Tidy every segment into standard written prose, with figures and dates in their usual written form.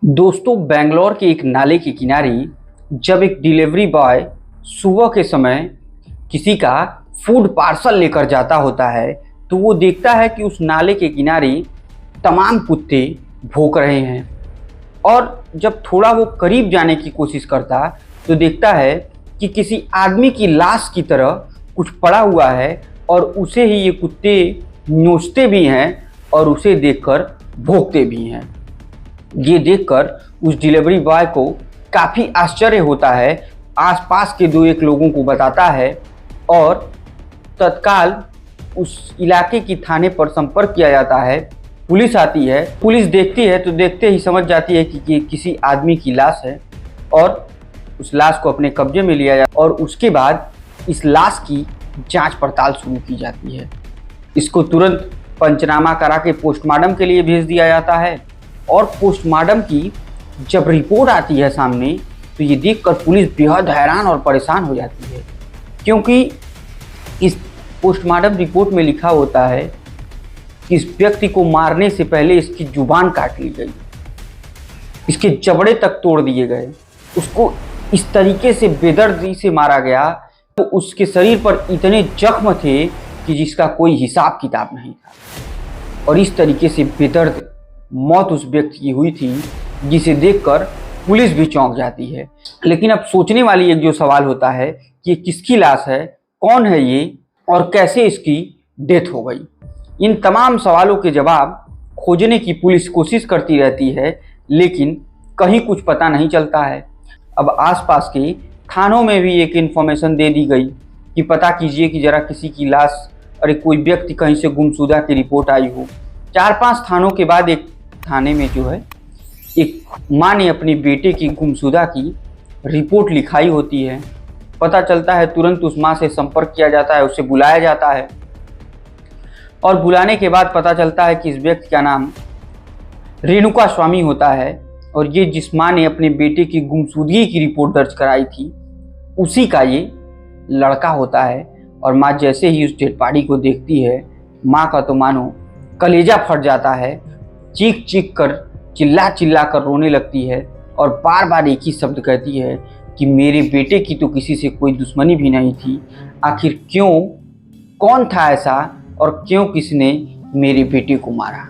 दोस्तों, बेंगलोर के एक नाले के किनारे जब एक डिलीवरी बॉय सुबह के समय किसी का फूड पार्सल लेकर जाता होता है तो वो देखता है कि उस नाले के किनारे तमाम कुत्ते भौंक रहे हैं। और जब थोड़ा वो करीब जाने की कोशिश करता तो देखता है कि किसी आदमी की लाश की तरह कुछ पड़ा हुआ है और उसे ही ये कुत्ते नोचते भी हैं और उसे देखकर भौंकते भी हैं। ये देखकर उस डिलीवरी बॉय को काफ़ी आश्चर्य होता है। आसपास के दो एक लोगों को बताता है और तत्काल उस इलाके की थाने पर संपर्क किया जाता है। पुलिस आती है, पुलिस देखती है तो देखते ही समझ जाती है कि ये किसी आदमी की लाश है और उस लाश को अपने कब्जे में लिया जाता है और उसके बाद इस लाश की जांच पड़ताल शुरू की जाती है। इसको तुरंत पंचनामा करा के पोस्टमार्टम के लिए भेज दिया जाता है और पोस्टमार्टम की जब रिपोर्ट आती है सामने तो ये देखकर पुलिस बेहद हैरान और परेशान हो जाती है, क्योंकि इस पोस्टमार्टम रिपोर्ट में लिखा होता है कि इस व्यक्ति को मारने से पहले इसकी जुबान काट ली गई, इसके जबड़े तक तोड़ दिए गए, उसको इस तरीके से बेदर्दी से मारा गया तो उसके शरीर पर इतने जख्म थे कि जिसका कोई हिसाब किताब नहीं था। और इस तरीके से बेदर्द मौत उस व्यक्ति की हुई थी जिसे देखकर पुलिस भी चौंक जाती है। लेकिन अब सोचने वाली एक जो सवाल होता है कि ये किसकी लाश है, कौन है ये और कैसे इसकी डेथ हो गई। इन तमाम सवालों के जवाब खोजने की पुलिस कोशिश करती रहती है, लेकिन कहीं कुछ पता नहीं चलता है। अब आसपास के थानों में भी एक इन्फॉर्मेशन दे दी गई कि पता कीजिए कि जरा किसी की लाश, अरे कोई व्यक्ति कहीं से गुमशुदा की रिपोर्ट आई हो। 4-5 थानों के बाद एक थाने में जो है एक माँ ने अपने बेटे की गुमशुदा की रिपोर्ट लिखाई होती है। पता चलता है, तुरंत उस माँ से संपर्क किया जाता है, उसे बुलाया जाता है और बुलाने के बाद पता चलता है कि इस व्यक्ति का नाम रेणुका स्वामी होता है और ये जिस माँ ने अपने बेटे की गुमशुदगी की रिपोर्ट दर्ज कराई थी उसी का ये लड़का होता है। और माँ जैसे ही उस डेड बॉडी को देखती है, माँ का तो मानो कलेजा फट जाता है, चीख चीख कर चिल्ला चिल्ला कर रोने लगती है और बार बार एक ही शब्द कहती है कि मेरे बेटे की तो किसी से कोई दुश्मनी भी नहीं थी, आखिर क्यों, कौन था ऐसा और क्यों किसने मेरे बेटे को मारा।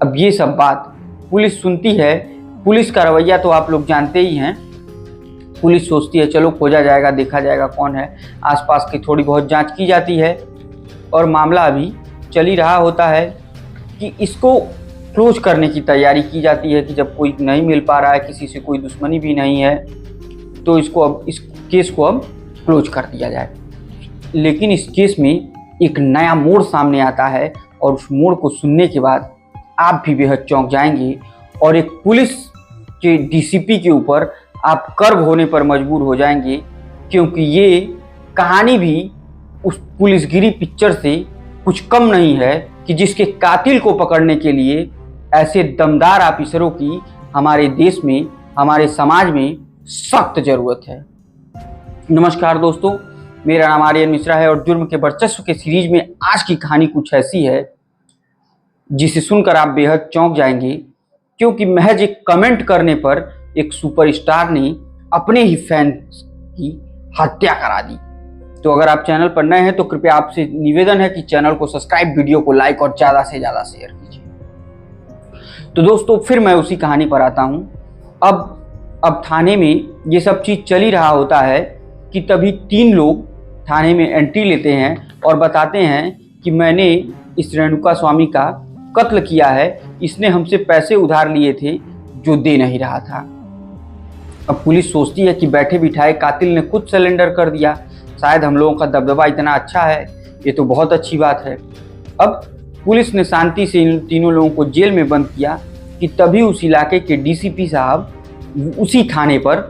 अब ये सब बात पुलिस सुनती है। पुलिस का रवैया तो आप लोग जानते ही हैं। पुलिस सोचती है चलो खोजा जाएगा, देखा जाएगा कौन है। आसपास की थोड़ी बहुत जांच की जाती है और मामला अभी चल ही रहा होता है कि इसको क्लोज करने की तैयारी की जाती है कि जब कोई नहीं मिल पा रहा है, किसी से कोई दुश्मनी भी नहीं है, तो इसको अब इस केस को अब क्लोज कर दिया जाए। लेकिन इस केस में एक नया मोड़ सामने आता है और उस मोड़ को सुनने के बाद आप भी बेहद चौंक जाएंगे और एक पुलिस के डीसीपी के ऊपर आप कर्व होने पर मजबूर हो जाएंगे, क्योंकि ये कहानी भी उस पुलिसगिरी पिक्चर से कुछ कम नहीं है कि जिसके कातिल को पकड़ने के लिए ऐसे दमदार ऑफिसरों की हमारे देश में, हमारे समाज में सख्त ज़रूरत है। नमस्कार दोस्तों, मेरा नाम आर्यन मिश्रा है और जुर्म के वर्चस्व के सीरीज में आज की कहानी कुछ ऐसी है जिसे सुनकर आप बेहद चौंक जाएंगे, क्योंकि महज एक कमेंट करने पर एक सुपरस्टार ने अपने ही फैंस की हत्या करा दी। तो अगर आप चैनल पर नए हैं तो कृपया आपसे निवेदन है कि चैनल को सब्सक्राइब, वीडियो को लाइक और ज़्यादा से ज़्यादा शेयर कीजिए। तो दोस्तों, फिर मैं उसी कहानी पर आता हूँ। अब थाने में ये सब चीज़ चल ही रहा होता है कि तभी 3 लोग थाने में एंट्री लेते हैं और बताते हैं कि मैंने इस रेणुका स्वामी का कत्ल किया है, इसने हमसे पैसे उधार लिए थे जो दे नहीं रहा था। अब पुलिस सोचती है कि बैठे बिठाए कातिल ने खुद सरेंडर कर दिया, शायद हम लोगों का दबदबा इतना अच्छा है, ये तो बहुत अच्छी बात है। अब पुलिस ने शांति से इन तीनों लोगों को जेल में बंद किया कि तभी उस इलाके के डीसीपी साहब उसी थाने पर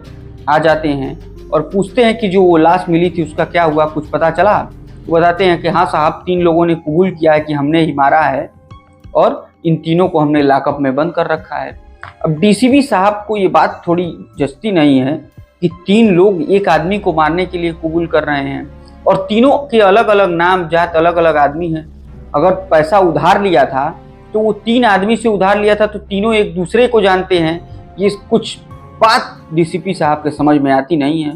आ जाते हैं और पूछते हैं कि जो वो लाश मिली थी उसका क्या हुआ, कुछ पता चला। वो बताते हैं कि हाँ साहब, 3 लोगों ने कबूल किया है कि हमने ही मारा है और इन तीनों को हमने लॉकअप में बंद कर रखा है। अब डीसीपी साहब को ये बात थोड़ी जचती नहीं है कि 3 लोग एक आदमी को मारने के लिए कबूल कर रहे हैं और तीनों के अलग अलग नाम, जात, अलग अलग आदमी हैं। अगर पैसा उधार लिया था तो वो 3 आदमी से उधार लिया था तो तीनों एक दूसरे को जानते हैं, ये कुछ बात डीसीपी साहब के समझ में आती नहीं है।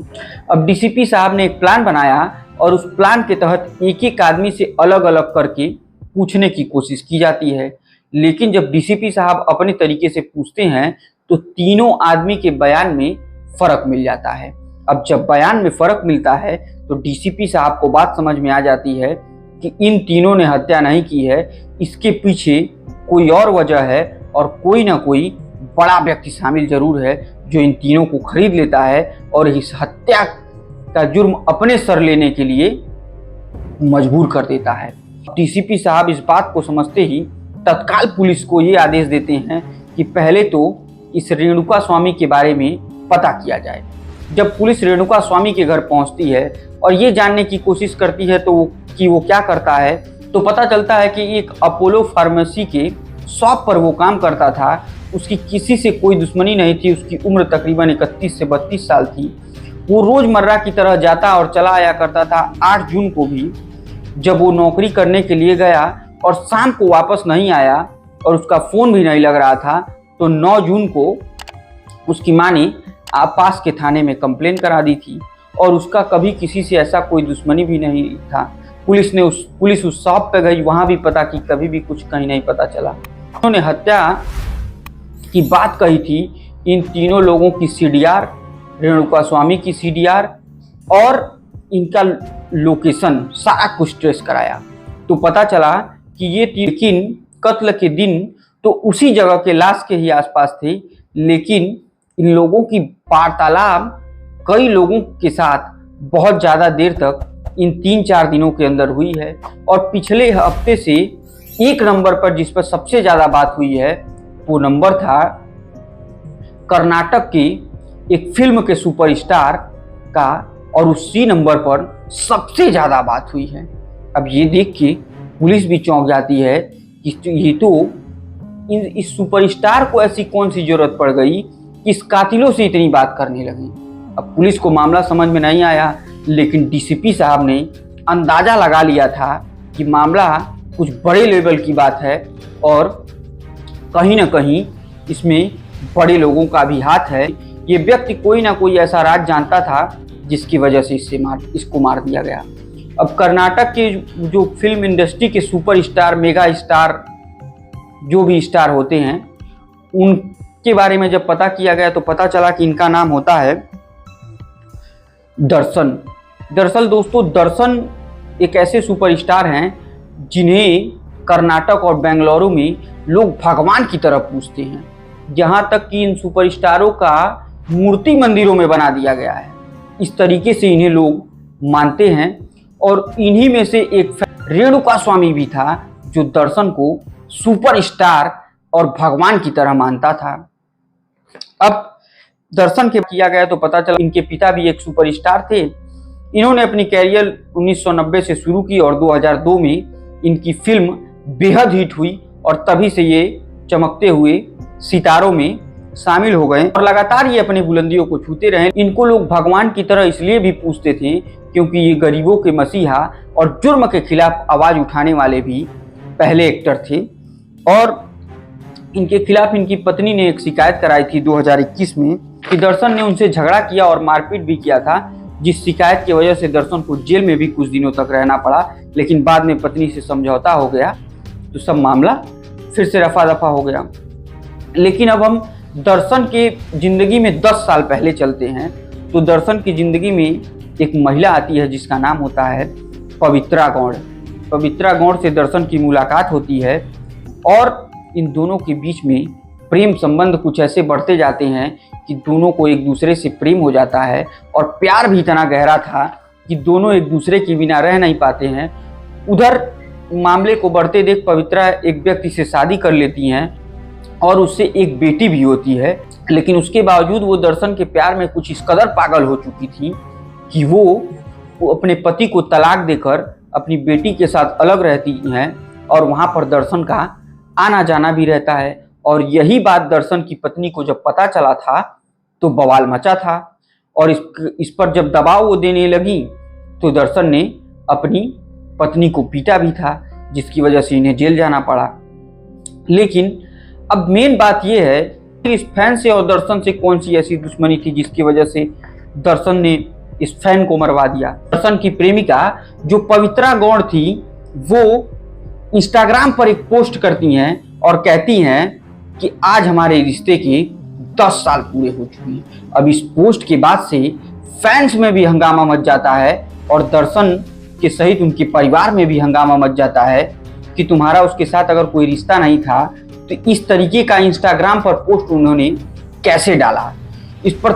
अब डीसीपी साहब ने एक प्लान बनाया और उस प्लान के तहत एक एक आदमी से अलग अलग करके पूछने की कोशिश की जाती है। लेकिन जब डीसीपी साहब अपने तरीके से पूछते हैं तो तीनों आदमी के बयान में फर्क मिल जाता है। अब जब बयान में फर्क मिलता है तो डीसीपी साहब को बात समझ में आ जाती है कि इन तीनों ने हत्या नहीं की है, इसके पीछे कोई और वजह है और कोई ना कोई बड़ा व्यक्ति शामिल जरूर है जो इन तीनों को खरीद लेता है और इस हत्या का जुर्म अपने सर लेने के लिए मजबूर कर देता है। डीसीपी साहब इस बात को समझते ही तत्काल पुलिस को ये आदेश देते हैं कि पहले तो इस रेणुका स्वामी के बारे में पता किया जाए। जब पुलिस रेणुका स्वामी के घर पहुंचती है और ये जानने की कोशिश करती है तो वो क्या करता है, तो पता चलता है कि एक अपोलो फार्मेसी के शॉप पर वो काम करता था। उसकी किसी से कोई दुश्मनी नहीं थी। उसकी उम्र तकरीबन 31 से 32 साल थी। वो रोज़मर्रा की तरह जाता और चला आया करता था। 8 जून को भी जब वो नौकरी करने के लिए गया और शाम को वापस नहीं आया और उसका फ़ोन भी नहीं लग रहा था, तो 9 जून को उसकी माँ ने पास के थाने में कंप्लेन करा दी थी और उसका कभी किसी से ऐसा कोई दुश्मनी भी नहीं था। पुलिस उस शॉप पे गई, वहाँ भी पता की, कभी भी कुछ कहीं नहीं पता चला। उन्होंने हत्या की बात कही थी इन तीनों लोगों की सीडीआर, रेणुका स्वामी की सीडीआर और इनका लोकेशन सारा कुछ ट्रेस कराया तो पता चला कि ये लेकिन कत्ल के दिन तो उसी जगह के लाश के ही आसपास थे। लेकिन इन लोगों की वार्तालाप कई लोगों के साथ बहुत ज़्यादा देर तक इन 3-4 दिनों के अंदर हुई है। और पिछले हफ्ते से एक नंबर पर जिस पर सबसे ज़्यादा बात हुई है वो नंबर था कर्नाटक की एक फिल्म के सुपरस्टार का और उसी नंबर पर सबसे ज़्यादा बात हुई है। अब ये देख के पुलिस भी चौंक जाती है कि ये तो इस सुपरस्टार को ऐसी कौन सी जरूरत पड़ गई कि इस कातिलों से इतनी बात करने लगी। अब पुलिस को मामला समझ में नहीं आया, लेकिन डीसीपी साहब ने अंदाज़ा लगा लिया था कि मामला कुछ बड़े लेवल की बात है और कहीं ना कहीं इसमें बड़े लोगों का भी हाथ है। ये व्यक्ति कोई ना कोई ऐसा राज जानता था जिसकी वजह से इसको मार दिया गया। अब कर्नाटक के जो फिल्म इंडस्ट्री के सुपरस्टार, मेगा स्टार, जो भी स्टार होते हैं, उनके बारे में जब पता किया गया तो पता चला कि इनका नाम होता है दर्शन। दरअसल दोस्तों, दर्शन एक ऐसे सुपरस्टार हैं जिन्हें कर्नाटक और बेंगलुरु में लोग भगवान की तरह पूजते हैं। यहाँ तक कि इन सुपरस्टारों का मूर्ति मंदिरों में बना दिया गया है। इस तरीके से इन्हें लोग मानते हैं और इन्हीं में से एक रेणुका स्वामी भी था जो दर्शन को सुपरस्टार और भगवान की तरह मानता था। अब दर्शन के किया गया तो पता चला इनके पिता भी एक सुपरस्टार थे। इन्होंने अपनी कैरियर 1990 से शुरू की और 2002 में इनकी फिल्म बेहद हिट हुई और तभी से ये चमकते हुए सितारों में शामिल हो गए और लगातार ये अपनी बुलंदियों को छूते रहे। इनको लोग भगवान की तरह इसलिए भी पूछते थे क्योंकि ये गरीबों के मसीहा और जुर्म के खिलाफ आवाज़ उठाने वाले भी पहले एक्टर थे। और इनके खिलाफ इनकी पत्नी ने एक शिकायत कराई थी 2021 में कि दर्शन ने उनसे झगड़ा किया और मारपीट भी किया था, जिस शिकायत की वजह से दर्शन को जेल में भी कुछ दिनों तक रहना पड़ा। लेकिन बाद में पत्नी से समझौता हो गया तो सब मामला फिर से रफा दफा हो गया। लेकिन अब हम दर्शन के ज़िंदगी में 10 साल पहले चलते हैं तो दर्शन की ज़िंदगी में एक महिला आती है जिसका नाम होता है पवित्रा गौड़। पवित्रा गौड़ से दर्शन की मुलाकात होती है और इन दोनों के बीच में प्रेम संबंध कुछ ऐसे बढ़ते जाते हैं कि दोनों को एक दूसरे से प्रेम हो जाता है और प्यार भी इतना गहरा था कि दोनों एक दूसरे के बिना रह नहीं पाते हैं। उधर मामले को बढ़ते देख पवित्रा एक व्यक्ति से शादी कर लेती हैं और उससे एक बेटी भी होती है। लेकिन उसके बावजूद वो दर्शन के प्यार में कुछ इस कदर पागल हो चुकी थी कि वो अपने पति को तलाक देकर अपनी बेटी के साथ अलग रहती हैं और वहाँ पर दर्शन का आना जाना भी रहता है। और यही बात दर्शन की पत्नी को जब पता चला था तो बवाल मचा था और इस पर जब दबाव वो देने लगी तो दर्शन ने अपनी पत्नी को पीटा भी था, जिसकी वजह से इन्हें जेल जाना पड़ा। लेकिन अब मेन बात यह है इस फैन से और दर्शन से कौन सी ऐसी दुश्मनी थी जिसकी वजह से दर्शन ने इस फैन को मरवा दिया। दर्शन की प्रेमिका जो पवित्रा गौड़ थी वो इंस्टाग्राम पर एक पोस्ट करती हैं और कहती हैं कि आज हमारे रिश्ते के 10 साल पूरे हो चुके हैं। अब इस पोस्ट के बाद से फैंस में भी हंगामा मच जाता है और दर्शन के सहित उनके परिवार में भी हंगामा मच जाता है कि तुम्हारा उसके साथ अगर कोई रिश्ता नहीं था तो इस तरीके का इंस्टाग्राम पर पोस्ट उन्होंने कैसे डाला। इस पर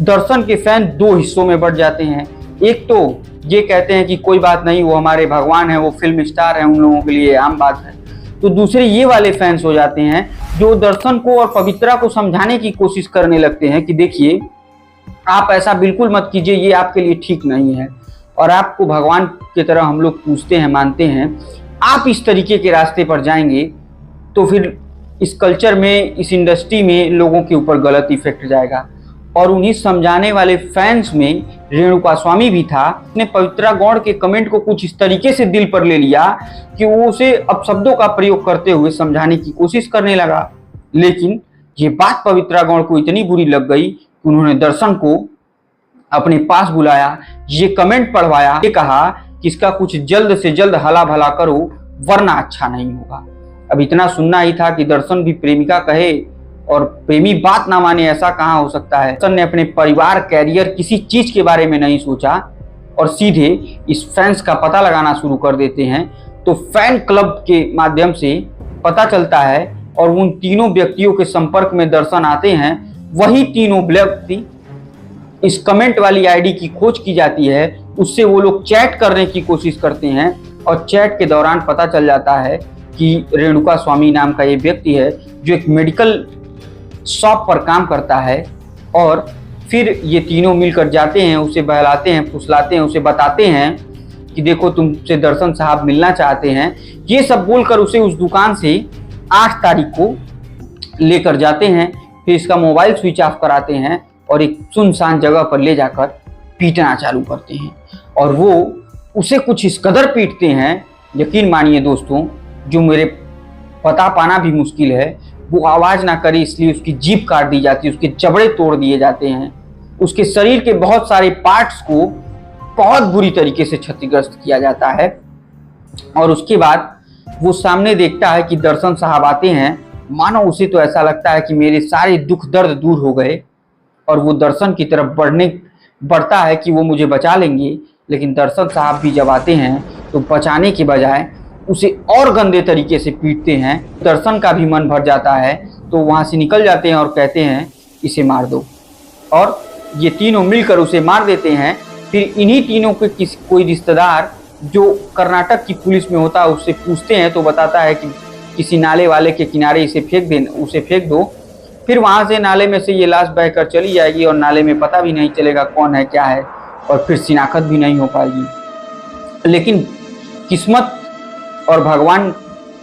दर्शन के फैन दो हिस्सों में बढ़ जाते हैं। एक तो ये कहते हैं कि कोई बात नहीं, वो हमारे भगवान है, वो फिल्म स्टार है, उन लोगों के लिए आम बात है। तो दूसरे ये वाले फैंस हो जाते हैं जो दर्शन को और पवित्रा को समझाने की कोशिश करने लगते हैं कि देखिए आप ऐसा बिल्कुल मत कीजिए, ये आपके लिए ठीक नहीं है और आपको भगवान की तरह हम लोग पूजते हैं, मानते हैं। आप इस तरीके के रास्ते पर जाएंगे तो फिर इस कल्चर में, इस इंडस्ट्री में लोगों के ऊपर गलत इफेक्ट जाएगा। और उन्हीं समझाने वाले फैंस में रेणुका स्वामी भी था। उसने पवित्रा गौड़ के कमेंट को कुछ इस तरीके से दिल पर ले लिया कि वो उसे अपशब्दों का प्रयोग करते हुए समझाने की कोशिश करने लगा। लेकिन ये बात पवित्रा गौड़ को इतनी बुरी लग गई कि उन्होंने दर्शन को अपने पास बुलाया, ये कमेंट पढ़वाया, ये कहा कि इसका कुछ जल्द से जल्द हला भला करो वरना अच्छा नहीं होगा। अब इतना सुनना ही था कि दर्शन भी प्रेमिका कहे और प्रेमी बात ना माने, ऐसा कहाँ हो सकता है। दर्शन ने अपने परिवार, कैरियर, किसी चीज के बारे में नहीं सोचा और सीधे इस फैंस का पता लगाना शुरू कर देते हैं। तो फैन क्लब के माध्यम से पता चलता है और उन तीनों व्यक्तियों के संपर्क में दर्शन आते हैं। वही तीनों व्यक्ति, इस कमेंट वाली आईडी की खोज की जाती है, उससे वो लोग चैट करने की कोशिश करते हैं और चैट के दौरान पता चल जाता है कि रेणुका स्वामी नाम का ये व्यक्ति है जो एक मेडिकल शॉप पर काम करता है। और फिर ये तीनों मिलकर जाते हैं, उसे बहलाते हैं, फुसलाते हैं, उसे बताते हैं कि देखो तुमसे दर्शन साहब मिलना चाहते हैं। ये सब बोलकर उसे उस दुकान से 8 तारीख को लेकर जाते हैं। फिर इसका मोबाइल स्विच ऑफ कराते हैं और एक सुनसान जगह पर ले जाकर पीटना चालू करते हैं। और वो उसे कुछ इस कदर पीटते हैं, यकीन मानिए दोस्तों, जो मेरे पता पाना भी मुश्किल है। वो आवाज़ ना करे इसलिए उसकी जीभ काट दी जाती है, उसके जबड़े तोड़ दिए जाते हैं, उसके शरीर के बहुत सारे पार्ट्स को बहुत बुरी तरीके से क्षतिग्रस्त किया जाता है। और उसके बाद वो सामने देखता है कि दर्शन साहब आते हैं। मानो उसे तो ऐसा लगता है कि मेरे सारे दुख दर्द दूर हो गए और वो दर्शन की तरफ बढ़ता है कि वो मुझे बचा लेंगे। लेकिन दर्शन साहब भी जब आते हैं तो बचाने के बजाय उसे और गंदे तरीके से पीटते हैं। दर्शन का भी मन भर जाता है तो वहाँ से निकल जाते हैं और कहते हैं इसे मार दो। और ये तीनों मिलकर उसे मार देते हैं। फिर इन्हीं तीनों के कोई रिश्तेदार जो कर्नाटक की पुलिस में होता है उससे पूछते हैं तो बताता है कि किसी नाले वाले के किनारे उसे फेंक दो। फिर वहाँ से नाले में से ये लाश बहकर चली जाएगी और नाले में पता भी नहीं चलेगा कौन है क्या है और फिर शिनाख्त भी नहीं हो पाएगी। लेकिन किस्मत और भगवान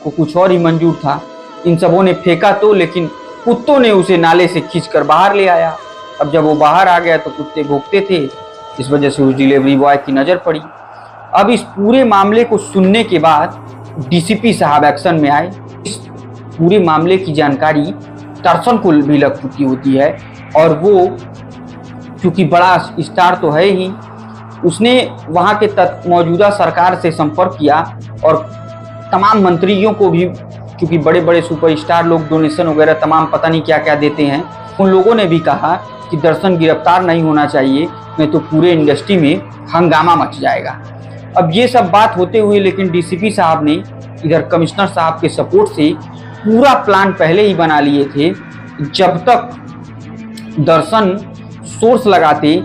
को कुछ और ही मंजूर था। इन सबों ने फेंका तो, लेकिन कुत्तों ने उसे नाले से खींचकर बाहर ले आया। अब जब वो बाहर आ गया तो कुत्ते भौंकते थे, इस वजह से उस डिलीवरी बॉय की नज़र पड़ी। अब इस पूरे मामले को सुनने के बाद डीसीपी साहब एक्शन में आए। इस पूरे मामले की जानकारी दर्शन को भी लग चुकी होती है और वो क्योंकि बड़ा स्टार तो है ही, उसने वहाँ के मौजूदा सरकार से संपर्क किया और तमाम मंत्रियों को भी, क्योंकि बड़े बड़े सुपरस्टार लोग डोनेशन वगैरह तमाम पता नहीं क्या क्या देते हैं, उन लोगों ने भी कहा कि दर्शन गिरफ्तार नहीं होना चाहिए, नहीं तो पूरे इंडस्ट्री में हंगामा मच जाएगा। अब ये सब बात होते हुए लेकिन डीसीपी साहब ने इधर कमिश्नर साहब के सपोर्ट से पूरा प्लान पहले ही बना लिए थे। जब तक दर्शन सोर्स लगाते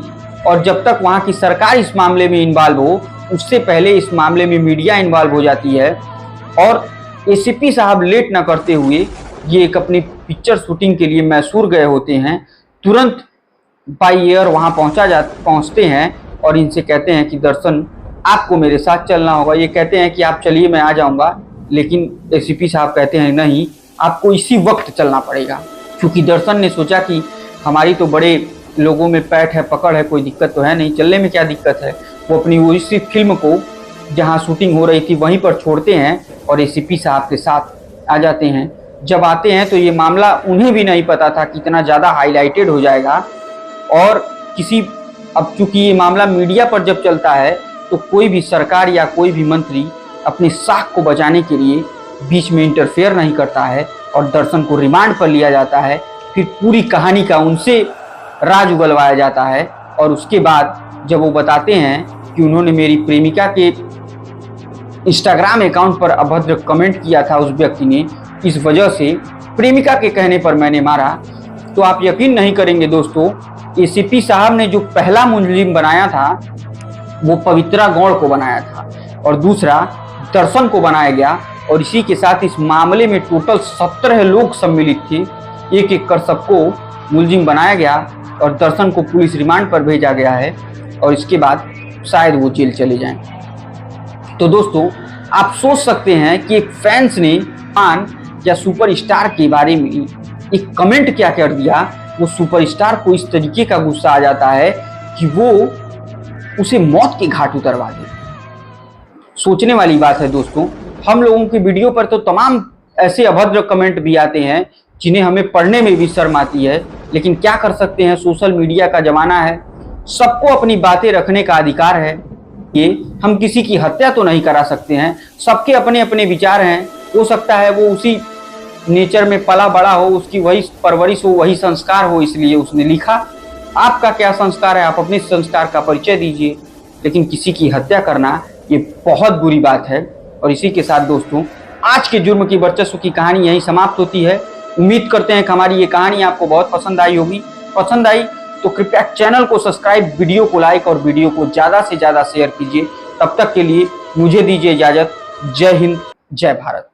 और जब तक वहाँ की सरकार इस मामले में इन्वॉल्व हो, उससे पहले इस मामले में मीडिया इन्वॉल्व हो जाती है। और एसीपी साहब लेट न करते हुए ये एक अपनी पिक्चर शूटिंग के लिए मैसूर गए होते हैं, तुरंत बाई एयर वहाँ पहुँचते हैं और इनसे कहते हैं कि दर्शन आपको मेरे साथ चलना होगा। ये कहते हैं कि आप चलिए मैं आ जाऊँगा, लेकिन एसीपी साहब कहते हैं नहीं, आपको इसी वक्त चलना पड़ेगा। क्योंकि दर्शन ने सोचा कि हमारी तो बड़े लोगों में पैठ है, पकड़ है, कोई दिक्कत तो है नहीं, चलने में क्या दिक्कत है। वो अपनी उसी फिल्म को जहाँ शूटिंग हो रही थी वहीं पर छोड़ते हैं और एसीपी साहब के साथ आ जाते हैं। जब आते हैं तो ये मामला उन्हें भी नहीं पता था कि इतना ज़्यादा हाईलाइटेड हो जाएगा। और अब चूंकि ये मामला मीडिया पर जब चलता है तो कोई भी सरकार या कोई भी मंत्री अपने साख को बचाने के लिए बीच में इंटरफेयर नहीं करता है और दर्शन को रिमांड पर लिया जाता है। फिर पूरी कहानी का उनसे राज उगलवाया जाता है और उसके बाद जब वो बताते हैं कि उन्होंने मेरी प्रेमिका के इंस्टाग्राम अकाउंट पर अभद्र कमेंट किया था उस व्यक्ति ने, इस वजह से प्रेमिका के कहने पर मैंने मारा, तो आप यकीन नहीं करेंगे दोस्तों, एसीपी साहब ने जो पहला मुलजिम बनाया था वो पवित्रा गौड़ को बनाया था और दूसरा दर्शन को बनाया गया। और इसी के साथ इस मामले में टोटल 17 लोग सम्मिलित थे। एक एक कर सबको मुलजिम बनाया गया और दर्शन को पुलिस रिमांड पर भेजा गया है और इसके बाद शायद वो जेल चले जाएं। तो दोस्तों, आप सोच सकते हैं कि एक फैंस ने मान या सुपरस्टार के बारे में एक कमेंट क्या कर दिया। वो सुपरस्टार को इस तरीके का गुस्सा आ जाता है कि वो उसे मौत के घाट उतरवा दे। सोचने वाली बात है दोस्तों। हम लोगों की वीडियो पर तो तमाम ऐसे अभद्र कमेंट भी आते हैं जिन्हें हमें पढ़ने में भी शर्म आती है, लेकिन क्या कर सकते हैं, सोशल मीडिया का जमाना है, सबको अपनी बातें रखने का अधिकार है। ये हम किसी की हत्या तो नहीं करा सकते हैं, सबके अपने अपने विचार हैं। हो सकता है वो उसी नेचर में पला बड़ा हो, उसकी वही परवरिश हो, वही संस्कार हो, इसलिए उसने लिखा। आपका क्या संस्कार है, आप अपने संस्कार का परिचय दीजिए, लेकिन किसी की हत्या करना ये बहुत बुरी बात है। और इसी के साथ दोस्तों, आज के जुर्म की वर्चस्व की कहानी यहीं समाप्त होती है। उम्मीद करते हैं कि हमारी ये कहानी आपको बहुत पसंद आई होगी। पसंद आई तो कृपया चैनल को सब्सक्राइब, वीडियो को लाइक और वीडियो को ज़्यादा से ज़्यादा शेयर कीजिए। तब तक के लिए मुझे दीजिए इजाज़त। जय हिंद, जय भारत।